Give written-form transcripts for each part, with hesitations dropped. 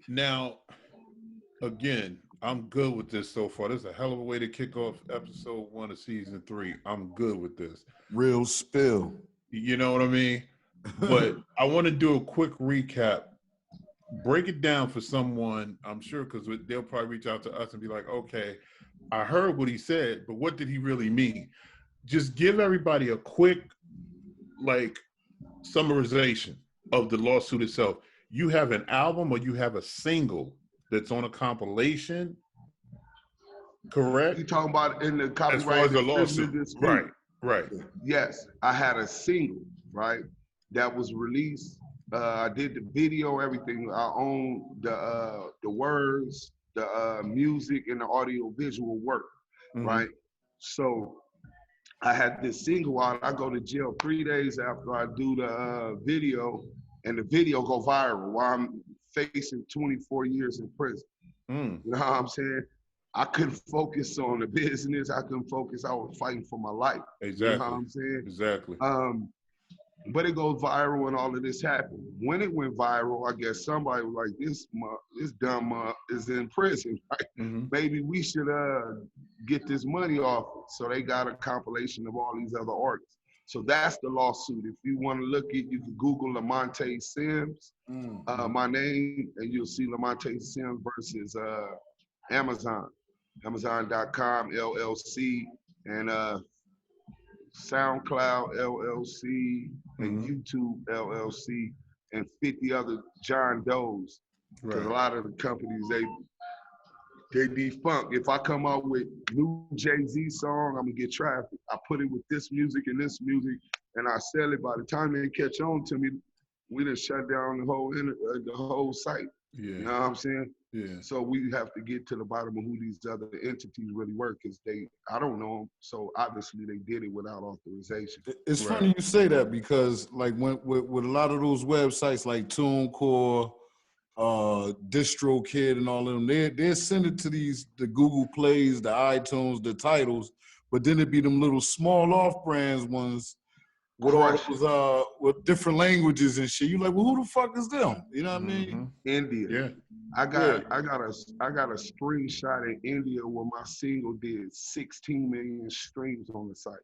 Now, again, I'm good with this so far. This is a hell of a way to kick off episode 1 of season 3. I'm good with this. Real spill. You know what I mean? But I want to do a quick recap. Break it down for someone, I'm sure, because they'll probably reach out to us and be like, okay, I heard what he said, but what did he really mean? Just give everybody a quick, like, summarization of the lawsuit itself. You have an album or you have a single that's on a compilation, correct? You talking about in the As far copyright as the lawsuit, dispute? right. Yes, I had a single, right, that was released. I did the video, everything. I own the words, the music, and the audio visual work, right? So I had this single out. I go to jail 3 days after I do the video, and the video go viral while I'm facing 24 years in prison. You know what I'm saying? I couldn't focus on the business. I couldn't focus. I was fighting for my life. Exactly. You know what I'm saying? Exactly. But it goes viral and all of this happened. When it went viral, I guess somebody was like, this dumb is in prison, right? Maybe we should get this money off it. So they got a compilation of all these other artists. So that's the lawsuit. If you want to look at, you can Google Lamonte Sims, my name, and you'll see Lamonte Sims versus Amazon, Amazon.com, LLC, and SoundCloud, LLC, and YouTube, LLC, and 50 other John Does. Because a lot of the companies, they defunct. If I come out with new Jay-Z song, I'm gonna get traffic. I put it with this music and this music, and I sell it. By the time they catch on to me, we done shut down the whole site. Yeah. You know what I'm saying? Yeah. So we have to get to the bottom of who these other entities really were, because I don't know them. So obviously they did it without authorization. It's funny you say that, because like with a lot of those websites like TuneCore, DistroKid and all of them, they send it to the Google Plays, the iTunes, the titles, but then it be them little small off-brands ones with all with different languages and shit. You like, well, who the fuck is them? You know what I mean? India. Yeah. I got a screenshot in India where my single did 16 million streams on the site.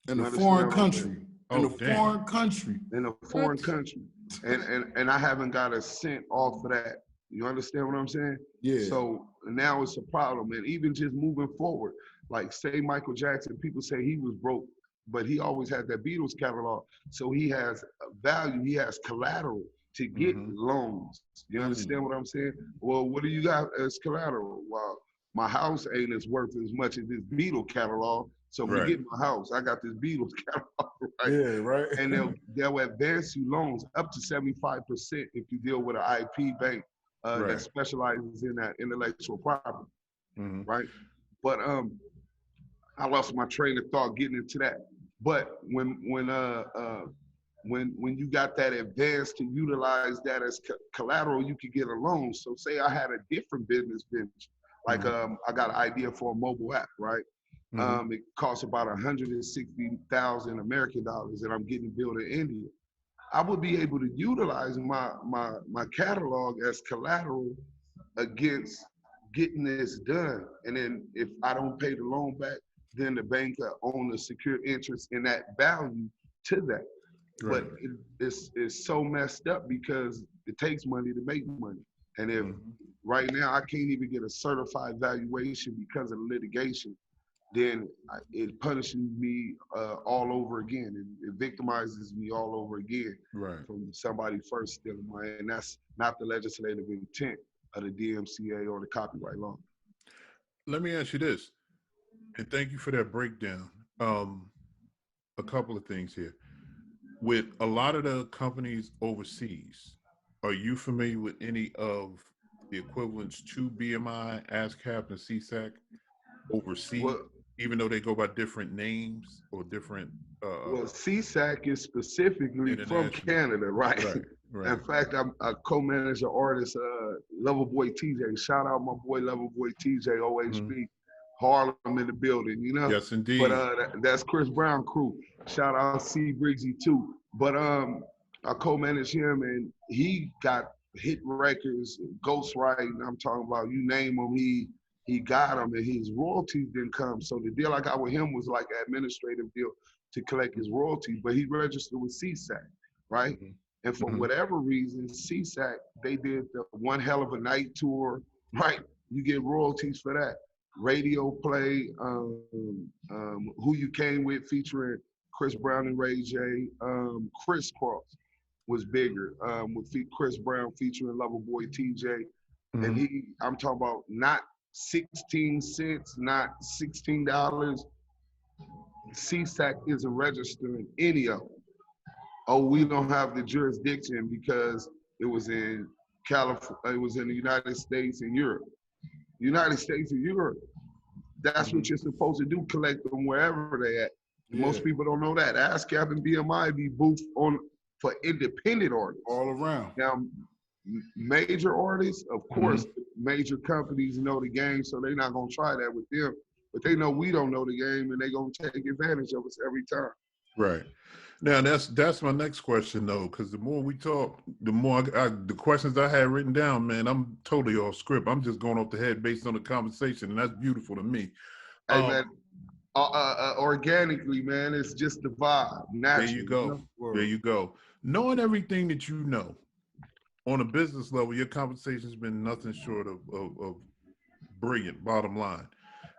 In a foreign country. In a foreign country. In a foreign country. And I haven't got a cent off of that. You understand what I'm saying? Yeah. So now it's a problem. And even just moving forward, like say Michael Jackson, people say he was broke, but he always had that Beatles catalog. So he has value, he has collateral to get loans. You understand what I'm saying? Well, what do you got as collateral? Well, my house ain't as worth as much as this Beatles catalog. So to get my house, I got this Beatles catalog, right? Yeah, right. And they'll advance you loans up to 75% if you deal with an IP bank that specializes in that intellectual property, right? But I lost my train of thought getting into that. But when you got that advance to utilize that as collateral, you could get a loan. So say I had a different business venture, like I got an idea for a mobile app, right? It costs about 160,000 American dollars, and I'm getting built in India. I would be able to utilize my catalog as collateral against getting this done. And then if I don't pay the loan back, then the bank owns a secure interest in that value to that. Right. But it's so messed up because it takes money to make money. And if right now I can't even get a certified valuation because of the litigation, then it punishes me all over again. It victimizes me all over again from somebody first stealing money. And that's not the legislative intent of the DMCA or the copyright law. Let me ask you this, and thank you for that breakdown. A couple of things here. With a lot of the companies overseas, are you familiar with any of the equivalents to BMI, ASCAP, and CSAC overseas, even though they go by different names or different? Well, CSAC is specifically from Canada, right? In fact, I co-manage an artist, Loverboy TJ. Shout out my boy Loverboy TJ, OHB. Harlem in the building, you know? Yes, indeed. But that's Chris Brown crew. Shout out C Briggsy too. But I co-manage him, and he got hit records, ghostwriting. I'm talking about you name him, he got them, and his royalties didn't come. So the deal I got with him was like an administrative deal to collect his royalties, but he registered with CSAC, right? And for whatever reason, CSAC, they did the One Hell of a Night tour, right? You get royalties for that. Radio play, Who You Came With featuring Chris Brown and Ray J. Crisscross was bigger, with Chris Brown featuring Loverboy TJ. And I'm talking about not 16 cents, not $16. CSAC isn't registering any of them. Oh, we don't have the jurisdiction because it was in California, it was in the United States and Europe. United States and Europe, that's what you're supposed to do, collect them wherever they at. Most people don't know that. ASCAP and BMI be booth on for independent artists. All around. Now, major artists, of course, major companies know the game, so they're not gonna try that with them. But they know we don't know the game, and they're gonna take advantage of us every time. Right. Now that's my next question though, because the more we talk, the more the questions I had written down, man, I'm totally off script. I'm just going off the head based on the conversation, and that's beautiful to me. Hey man, organically, man, it's just the vibe. Naturally, there you go. There you go. Knowing everything that you know, on a business level, your conversation's been nothing short of brilliant. Bottom line.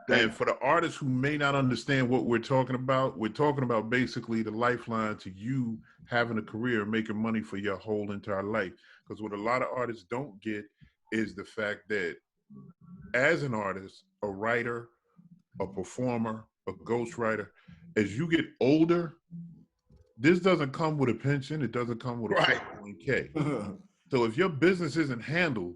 And for the artists who may not understand what we're talking about basically the lifeline to you having a career, making money for your whole entire life. Because what a lot of artists don't get is the fact that as an artist, a writer, a performer, a ghostwriter, as you get older, this doesn't come with a pension. It doesn't come with a 401k. So if your business isn't handled,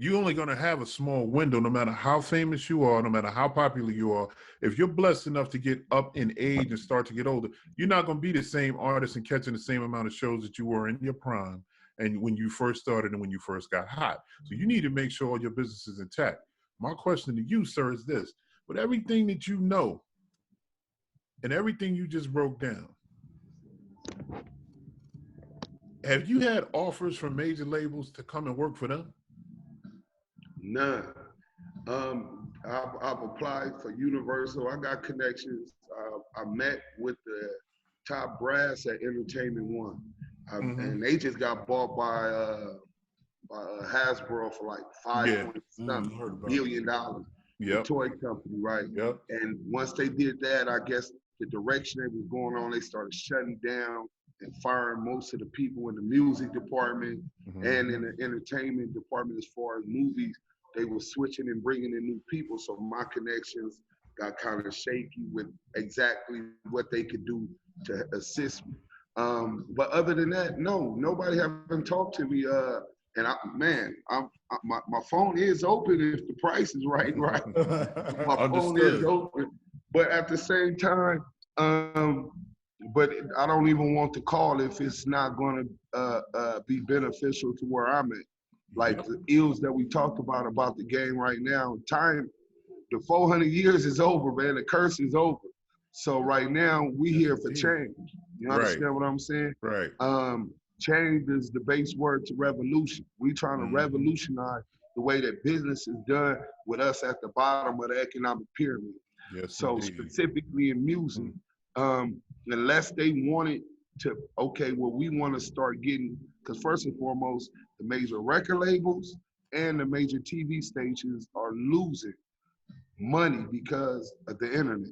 you're only going to have a small window, no matter how famous you are, no matter how popular you are. If you're blessed enough to get up in age and start to get older, you're not going to be the same artist and catching the same amount of shows that you were in your prime and when you first started and when you first got hot. So you need to make sure all your business is intact. My question to you, sir, is this. With everything that you know and everything you just broke down, have you had offers from major labels to come and work for them? None. I've applied for Universal. I got connections. I met with the top brass at Entertainment One, and they just got bought by Hasbro for like $5 billion. The toy company, right? And once they did that, I guess the direction it was going on, they started shutting down and firing most of the people in the music department and in the entertainment department as far as movies. They were switching and bringing in new people, so my connections got kind of shaky with exactly what they could do to assist me. But other than that, no, nobody haven't talked to me. And my phone is open if the price is right. My phone is open, but at the same time, but I don't even want to call if it's not going to be beneficial to where I'm at. Like the ills that we talked about the game right now, time, the 400 years is over, man. The curse is over. So right now, we here for change. You understand what I'm saying? Right. Change is the base word to revolution. We trying to revolutionize the way that business is done with us at the bottom of the economic pyramid. Yes, so indeed. Specifically in music, unless they wanted to, okay, well, we want to start getting, because first and foremost, the major record labels and the major TV stations are losing money because of the internet.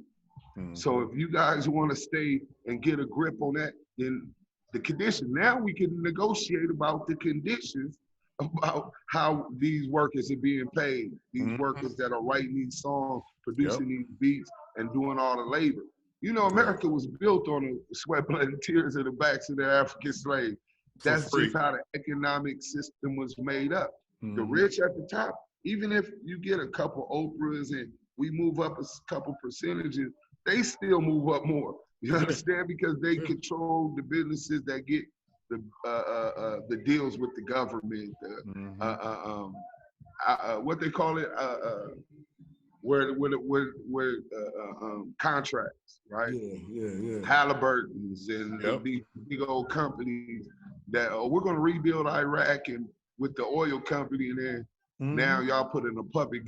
So if you guys want to stay and get a grip on that, then the condition, now we can negotiate about the conditions about how these workers are being paid, these workers that are writing these songs, producing these beats, and doing all the labor. You know, America was built on the sweat, blood, and tears of the backs of their African slaves. That's just how the economic system was made up. The rich at the top, even if you get a couple Oprahs and we move up a couple percentages, they still move up more. You understand? Because they control the businesses that get the deals with the government, what they call it, where contracts, right? Halliburton's and these big old companies that we're going to rebuild Iraq and with the oil company, and then Mhm. now y'all putting a puppet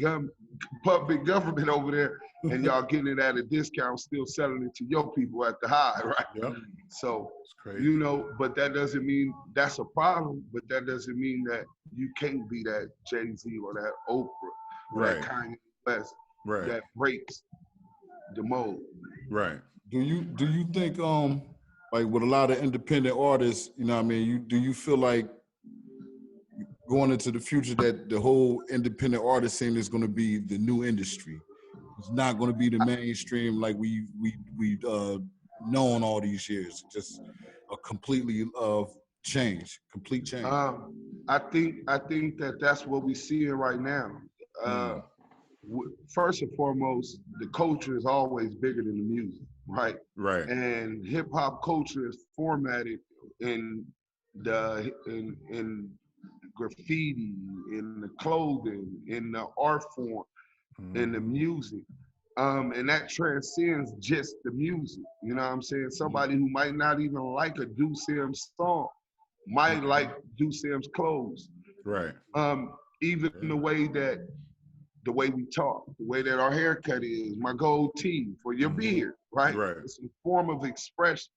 government over there, and y'all getting it at a discount, still selling it to your people at the high, right? Yep. So, It's crazy. you know, but that doesn't mean that's a problem, but that doesn't mean that you can't be that Jay-Z or that Oprah or Right. that Kanye West Right. that breaks the mold. Right. Do you think like with a lot of independent artists, you know what I mean, do you feel like going into the future that the whole independent artist scene is going to be the new industry? It's not going to be the mainstream like we known all these years. Just a completely complete change. I think that that's what we're seeing right now. First and foremost, the culture is always bigger than the music, right? Right. And hip hop culture is formatted in in graffiti, in the clothing, in the art form, in the music. And that transcends just the music. You know what I'm saying? Somebody who might not even like a Duse M song might like Duse M's clothes. Right. Even the way we talk, the way that our haircut is, my gold tee for your beard, right? Right. It's a form of expression,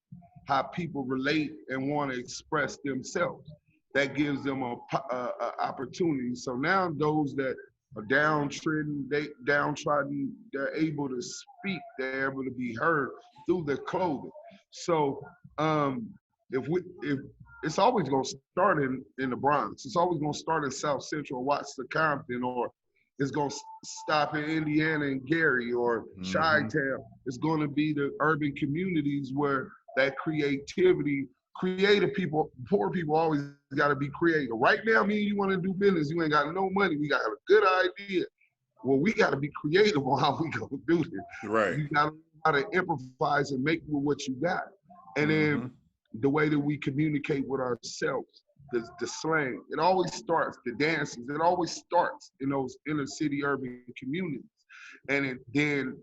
how people relate and want to express themselves. That gives them a opportunity. So now those that are downtrodden, they're able to speak, they're able to be heard through their clothing. So if it's always gonna start in the Bronx, it's always gonna start in South Central, Watson, Compton, or it's going to stop in Indiana and Gary or Chi-Town. It's going to be the urban communities where that creativity, creative people, poor people always got to be creative. Right now, me and you want to do business. You ain't got no money. We got a good idea. Well, we got to be creative on how we going to do this. Right. You got to know how to improvise and make with what you got. And then the way that we communicate with ourselves. The slang, it always starts, the dances, it always starts in those inner city urban communities. And then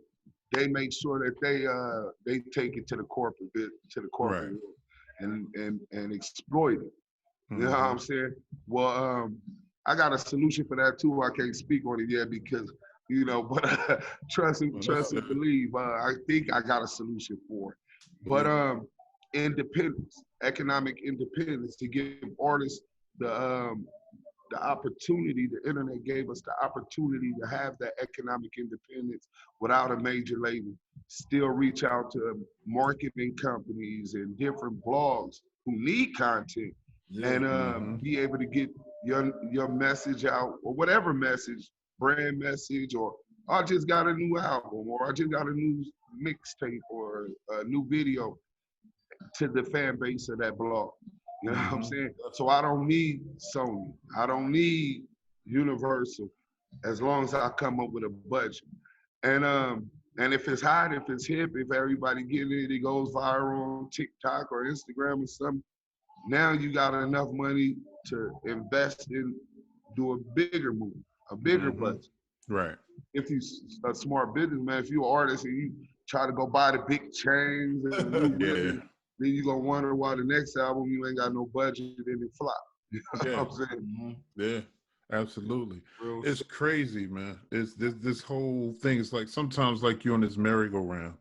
they make sure that they take it to the corporate Right. world and exploit it. You know what I'm saying? Well, I got a solution for that too. I can't speak on it yet because, you know, but trust and believe. I think I got a solution for it. But independence, economic independence, to give artists the opportunity. The internet gave us the opportunity to have that economic independence without a major label. Still reach out to marketing companies and different blogs who need content and be able to get your message out, or whatever message, brand message, or I just got a new album, or I just got a new mixtape, or a new video to the fan base of that blog. You know what I'm saying? So I don't need Sony. I don't need Universal, as long as I come up with a budget. And if it's hot, if it's hip, if everybody getting it, it goes viral on TikTok or Instagram or something. Now you got enough money to invest in, do a bigger move, a bigger budget. Right. If you a smart businessman, if you're an artist and you try to go buy the big chains and the new women, then you're going to wonder why the next album you ain't got no budget and it flop. You know what I'm saying? Yeah, absolutely. It's crazy, man. It's this whole thing is like sometimes like you're on this merry-go-round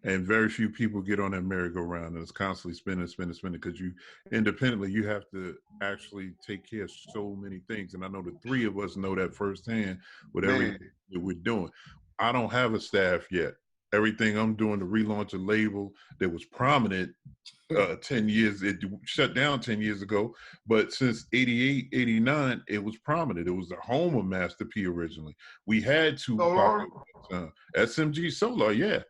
and very few people get on that merry-go-round and it's constantly spinning because you independently, you have to actually take care of so many things. And I know the three of us know that firsthand with everything that we're doing. I don't have a staff yet. Everything I'm doing to relaunch a label that was prominent 10 years, it shut down 10 years ago, but since 88, 89, it was prominent. It was the home of Master P originally. We had two SMG Solar, yeah.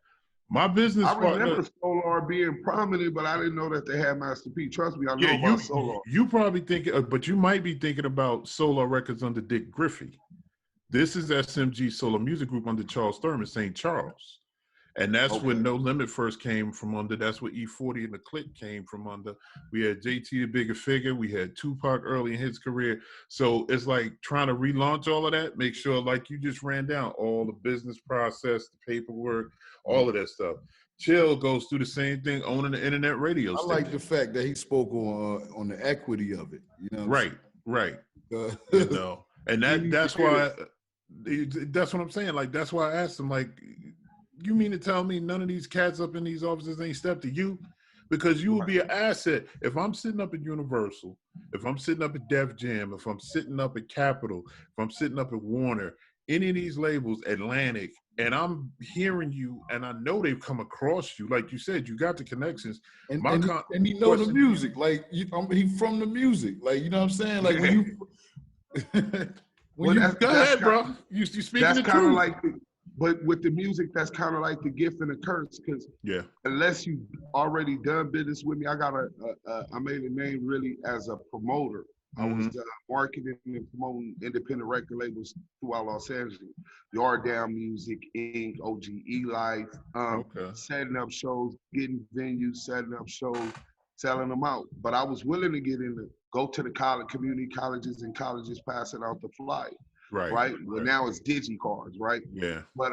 My business I partner. remember Solar being prominent, but I didn't know that they had Master P. Trust me, I know about Solar. You probably think, but you might be thinking about Solar Records under Dick Griffey. This is SMG Solar Music Group under Charles Thurman, St. Charles. And that's when No Limit first came from under. That's where E40 and the Click came from under. We had JT the Bigger Figure. We had Tupac early in his career. So it's like trying to relaunch all of that, make sure like you just ran down all the business process, the paperwork, all of that stuff. Chill goes through the same thing, owning the internet radio station. I like the fact that he spoke on the equity of it. You know, right. Right. Uh, You know, and You need that's to hear why this. that's what I'm saying. Like that's why I asked him. Like, you mean to tell me none of these cats up in these offices ain't stepped to you? Because you would be an asset if I'm sitting up at Universal, if I'm sitting up at Def Jam, if I'm sitting up at Capitol, if I'm sitting up at Warner, any of these labels, Atlantic, and I'm hearing you, and I know they've come across you. Like you said, you got the connections. And My and he know the question, music. Like he from the music. Like, you know what I'm saying? Like when you when Well, you go that's ahead, bro. You speaking that's the kind of truth. like, but with the music, that's kind of like the gift and the curse. Because Yeah. unless you already done business with me, I made a name really as a promoter. I was Mm-hmm. marketing and promoting independent record labels throughout Los Angeles. Yard Down Music, Inc., OGE Life, Okay. setting up shows, getting venues, setting up shows, selling them out. But I was willing to get in go to the college, community colleges and colleges passing out the flyer, Right. right? Well, now it's digi cards, right? Yeah. But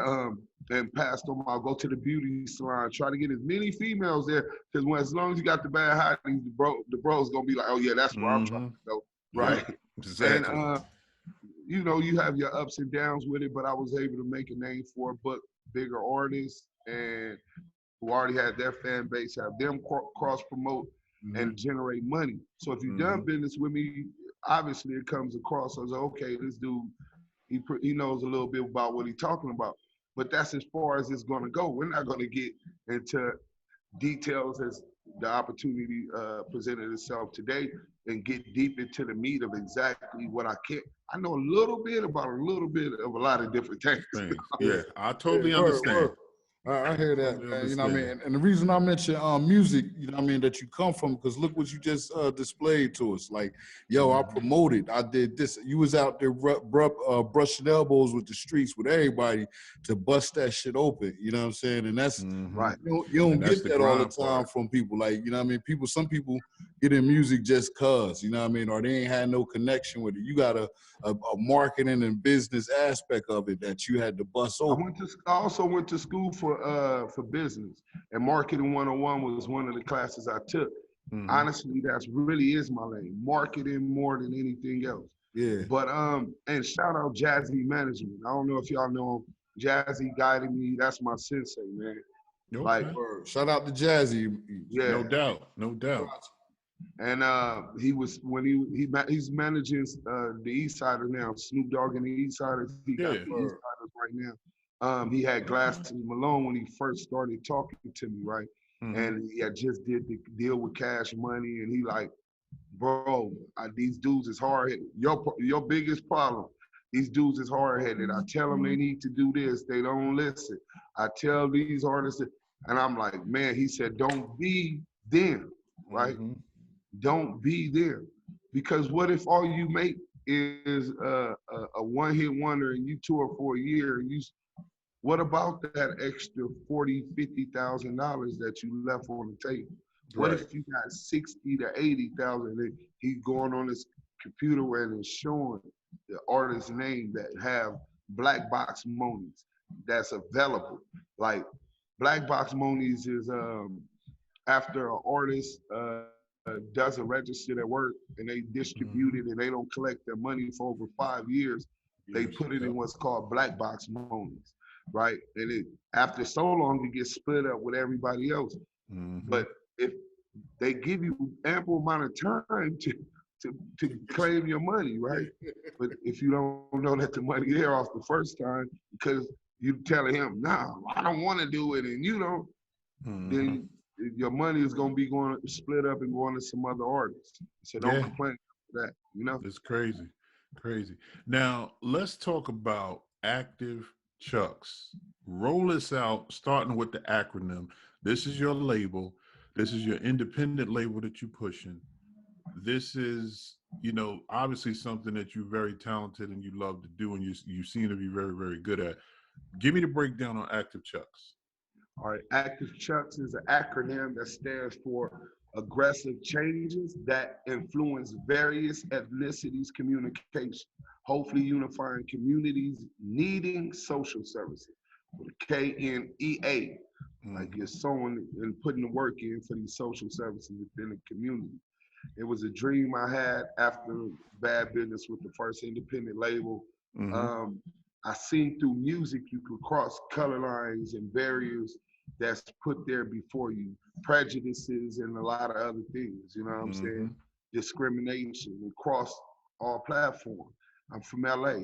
and passed them. I'll go to the beauty salon, try to get as many females there, because as long as you got the bad hotties, the bro's gonna be like, oh yeah, that's where I'm trying to go, right? Yeah, exactly. And you know, you have your ups and downs with it, but I was able to make a name for it, but bigger artists and who already had their fan base, have them cross promote and generate money. So if you've done business with me, obviously it comes across as, okay, this dude, he knows a little bit about what he's talking about. But that's as far as it's going to go. We're not going to get into details as the opportunity presented itself today and get deep into the meat of exactly what I can. I know a little bit about a little bit of a lot of different things. Yeah, I totally Yeah, understand. word. I hear that, Totally man. You know what I mean? understand. And the reason I mention music, you know what I mean, that you come from, because look what you just displayed to us. Like, yo, I promoted, I did this. You was out there brushing elbows with the streets, with everybody to bust that shit open. You know what I'm saying? And that's, Right. you don't And that's get the that all the grind time part. from people. Like, you know what I mean? Some people get in music just cause, you know what I mean? Or they ain't had no connection with it. You got a marketing and business aspect of it that you had to bust open. I also went to school for business, and marketing 101 was one of the classes I took. Honestly, that's really is my lane, marketing more than anything else. Yeah. But and shout out Jazzy Management. I don't know if y'all know him. Jazzy guided me. That's my sensei, man. Like, Okay. Shout out to Jazzy. yeah. No doubt. No doubt. And he was when he's managing the East Siders now. Snoop Dogg and the East Siders. He got Yeah. the East Siders right now. He had Glasses Malone when he first started talking to me, right? And he had just did the deal with Cash Money, and he like, bro, these dudes is hard headed. Your biggest problem, these dudes is hard headed. I tell them they need to do this, they don't listen. I tell these artists, and I'm like, man, he said, don't be them, right? Don't be them, because what if all you make is a one-hit wonder and you tour for a year and what about that extra $40,000-$50,000 that you left on the table? What Right. if you got 60 to 80,000 and he's going on his computer and is showing the artist's name that have black box monies that's available? Like black box monies is after an artist doesn't register their work and they distribute it and they don't collect their money for over 5 years, they put it in what's called black box monies, right? And after so long, it gets split up with everybody else. But if they give you ample amount of time to claim your money, right? But if you don't know that the money there off the first time, because you telling him, nah, I don't want to do it, and you don't, then your money is going to be going split up and going to some other artists. So don't complain about that, you know? It's crazy. Crazy. Now, let's talk about Active Chuckss. Roll us out, starting with the acronym. This is your label. This is your independent label that you're pushing. This is, obviously something that you're very talented and you love to do, and you seem to be very, very good at. Give me the breakdown on Active Chuckss. All right, Active Chuckss is an acronym that stands for aggressive changes that influence various ethnicities communication, hopefully unifying communities needing social services with KNEA, like you're sowing and putting the work in for these social services within the community. It was a dream I had after Bad Business with the first independent label. I seen through music you could cross color lines and barriers that's put there before you, prejudices and a lot of other things, you know what I'm saying? Discrimination across all platforms. I'm from LA.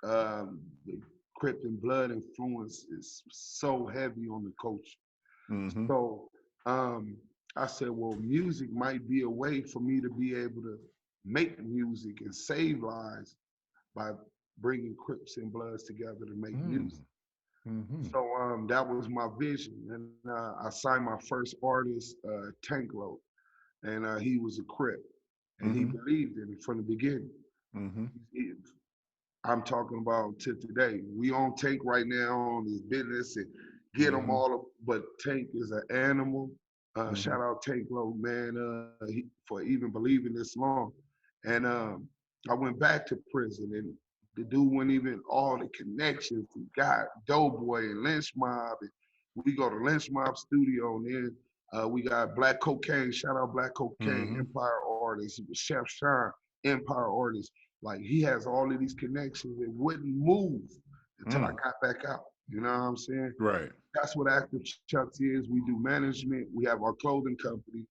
The Crip and Blood influence is so heavy on the culture. So I said, well, music might be a way for me to be able to make music and save lives by bringing Crips and Bloods together to make music. So that was my vision. And I signed my first artist, Tank Low, and he was a Crip. And he believed in it from the beginning. I'm talking about to today. We on Tank right now on his business and get them all up, but Tank is an animal. Shout out Tank Low, man, for even believing this long. And I went back to prison, and the dude went even all the connections. We got Doughboy and Lynch Mob. And we go to Lynch Mob studio, and then we got Black Cocaine. Shout out Black Cocaine, Empire artist. Chef Shine, Empire artist. Like, he has all of these connections that wouldn't move until I got back out. You know what I'm saying? Right. That's what Active Chuckss is. We do management. We have our clothing company.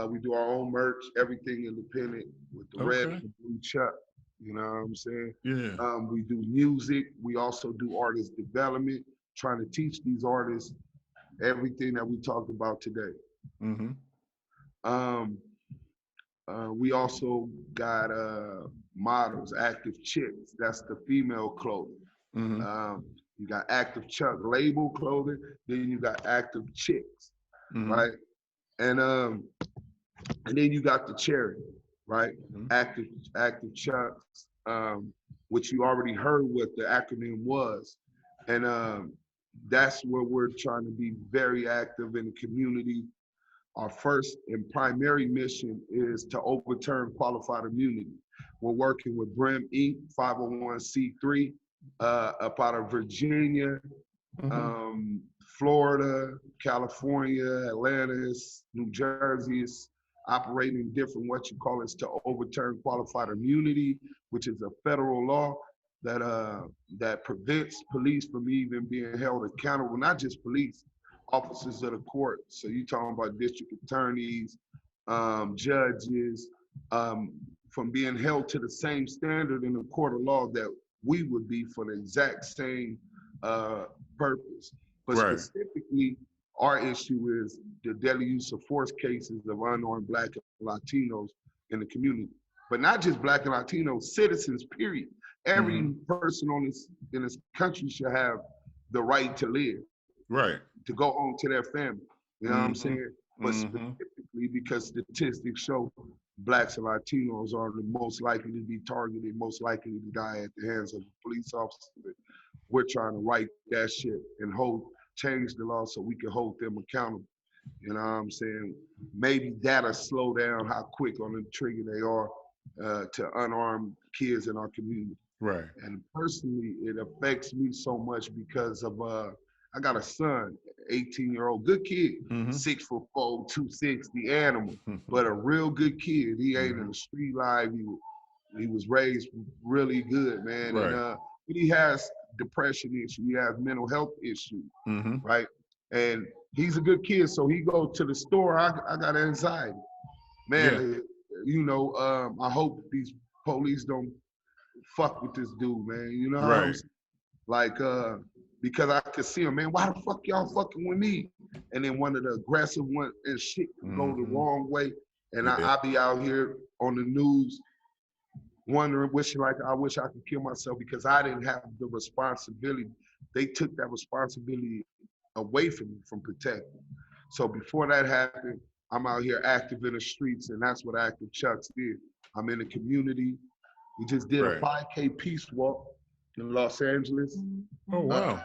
We do our own merch, everything independent with the red and blue Chuck. You know what I'm saying? Yeah. We do music. We also do artist development, trying to teach these artists everything that we talked about today. We also got models, Active Chicks. That's the female clothing. You got Active Chuck label clothing. Then you got Active Chicks, right? And then you got the charity, right? Active Chuckss, which you already heard what the acronym was, and that's where we're trying to be very active in the community. Our first and primary mission is to overturn qualified immunity. We're working with Brim Inc., 501c3, up out of Virginia, Florida, California, Atlantis, New Jersey. Is operating in different, what you call it, to overturn qualified immunity, which is a federal law that prevents police from even being held accountable, not just police, officers of the court. So you talking about district attorneys, judges, from being held to the same standard in the court of law that we would be for the exact same purpose. But specifically, our issue is the deadly use of force cases of unarmed Black and Latinos in the community. But not just Black and Latino citizens, period. Every person in this country should have the right to live. Right. To go home to their family. You know what I'm saying? But specifically because statistics show Blacks and Latinos are the most likely to be targeted, most likely to die at the hands of a police officer. We're trying to right that shit and change the law so we can hold them accountable. You know what I'm saying? Maybe that'll slow down how quick on the trigger they are to unarmed kids in our community. Right. And personally, it affects me so much because of I got a son, 18-year-old, good kid, 6'4", 260, animal, but a real good kid. He ain't in the street life. He was raised really good, man. Right. And he has depression issues. He has mental health issues, right? And he's a good kid, so he go to the store. I got anxiety, man. You know, I hope these police don't fuck with this dude, man. You know what I'm saying? Like, because I could see him, man, why the fuck y'all fucking with me? And then one of the aggressive ones and shit go the wrong way. And I be out here on the news wondering, I wish I could kill myself because I didn't have the responsibility. They took that responsibility away from me, from protecting. So before that happened, I'm out here active in the streets, and that's what Active Chuckss did. I'm in the community. We just did a 5K peace walk in Los Angeles. Oh, wow.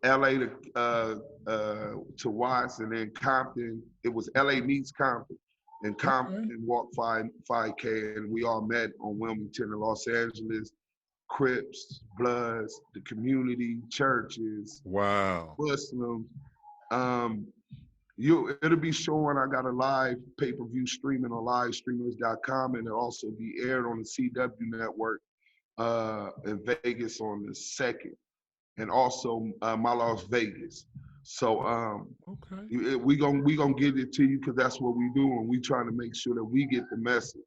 LA to Watts, and then Compton. It was LA meets Compton. And Compton walked 5K, and we all met on Wilmington in Los Angeles. Crips, Bloods, the community, churches, wow, Muslims. It'll be showing. I got a live pay-per-view streaming on livestreamers.com, and it'll also be aired on the CW network in Vegas on the 2nd, and also my Las Vegas. So Okay. we gonna get it to you because that's what we do, and we trying to make sure that we get the message.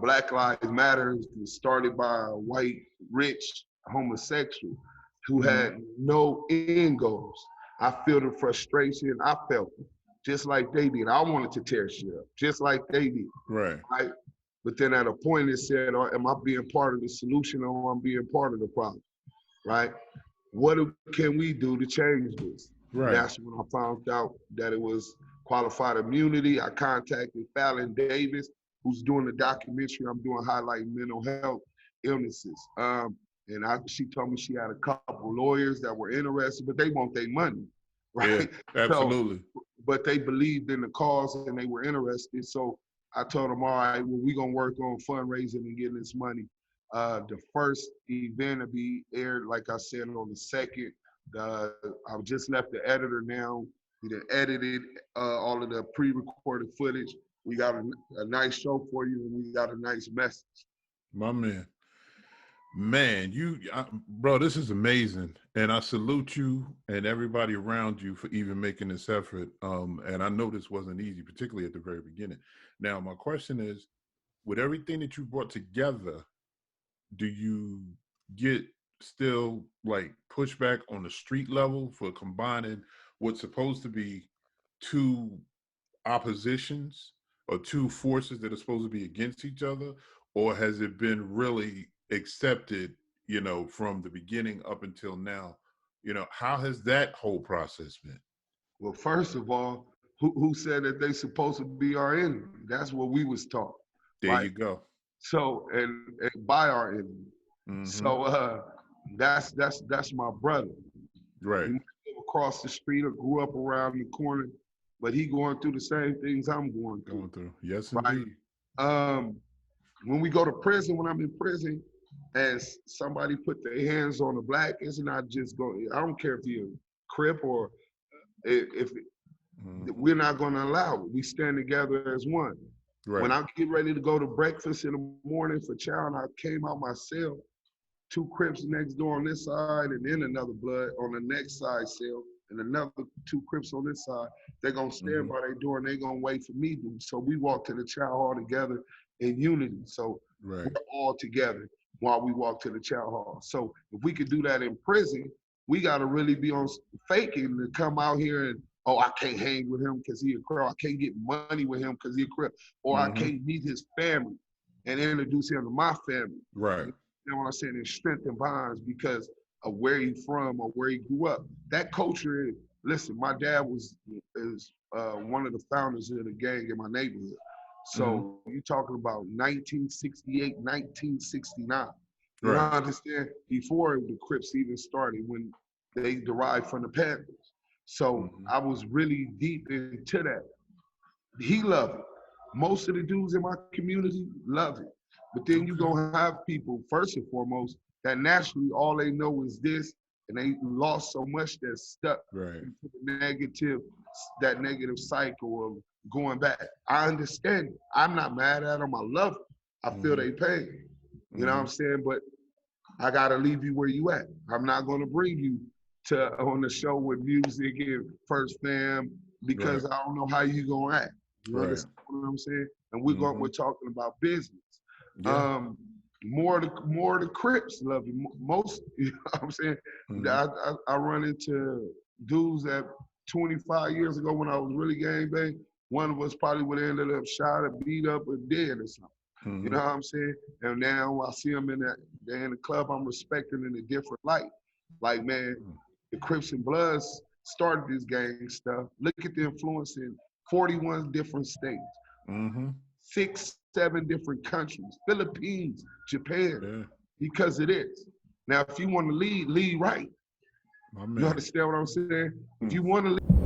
Black Lives Matter was started by a white, rich homosexual who had no end goals. I feel the frustration. I felt it, just like they did. I wanted to tear shit up, just like they did. Right. Right. But then at a point it said, am I being part of the solution or am I being part of the problem? Right. What can we do to change this? Right. And that's when I found out that it was qualified immunity. I contacted Fallon Davis, who's doing the documentary I'm doing highlighting mental health illnesses. And she told me she had a couple lawyers that were interested, but they want their money, right? Yeah, absolutely. So, but they believed in the cause and they were interested. So I told them, all right, well, we're gonna work on fundraising and getting this money. The first event will be aired, like I said, on the 2nd. I've just left the editor now. We done edited all of the pre-recorded footage. We got a nice show for you, and we got a nice message. My man. Man, bro, this is amazing. And I salute you and everybody around you for even making this effort. And I know this wasn't easy, particularly at the very beginning. Now, my question is, with everything that you brought together, do you get still like pushback on the street level for combining what's supposed to be two oppositions or two forces that are supposed to be against each other? Or has it been really accepted, from the beginning up until now? How has that whole process been? Well, first of all, who said that they supposed to be our enemy? That's what we was taught. There right? you go. So, and by our enemy. So that's my brother. Right. He live across the street or grew up around the corner, but he going through the same things I'm going through. Yes, right? indeed. When we go to prison, when I'm in prison, and somebody put their hands on a black, it's not just going. I don't care if you're a Crip or if we're not going to allow it. We stand together as one. Right. When I get ready to go to breakfast in the morning for chow, and I came out my cell, 2 Crips next door on this side, and then another blood on the next side cell, and another 2 Crips on this side. They're gonna stand by their door and they're gonna wait for me. So we walk to the chow hall together in unity. So we're all together while we walk to the chow hall. So if we could do that in prison, we gotta really be on faking to come out here and, oh, I can't hang with him because he a Crip. I can't get money with him because he a Crip. Or I can't meet his family and introduce him to my family. Right. You know what I'm saying? And strengthen bonds because of where he from or where he grew up. That culture, listen, my dad is one of the founders of the gang in my neighborhood. So you're talking about 1968, 1969. You understand? Before the Crips even started, when they derived from the Panthers. So I was really deep into that. He loved it. Most of the dudes in my community love it. But then you're going to have people, first and foremost, that naturally all they know is this, and they lost so much they're stuck into that negative cycle of going back. I understand it. I'm not mad at them. I love them. I feel they pain. You know what I'm saying? But I got to leave you where you at. I'm not going to bring you on the show with music and First Fam because I don't know how you going to act. You understand what I'm saying? And we're talking about business. Yeah. More the Crips love you. Most, you know what I'm saying? I run into dudes that 25 years ago when I was really gangbang, one of us probably would have ended up shot or beat up or dead or something. You know what I'm saying? And now I see them in the club, I'm respecting in a different light. Like, man, the Crips and Bloods started this gang stuff. Look at the influence in 41 different states. 6, 7 different countries, Philippines, Japan, because it is. Now, if you want to lead right. You understand what I'm saying? If you want to lead.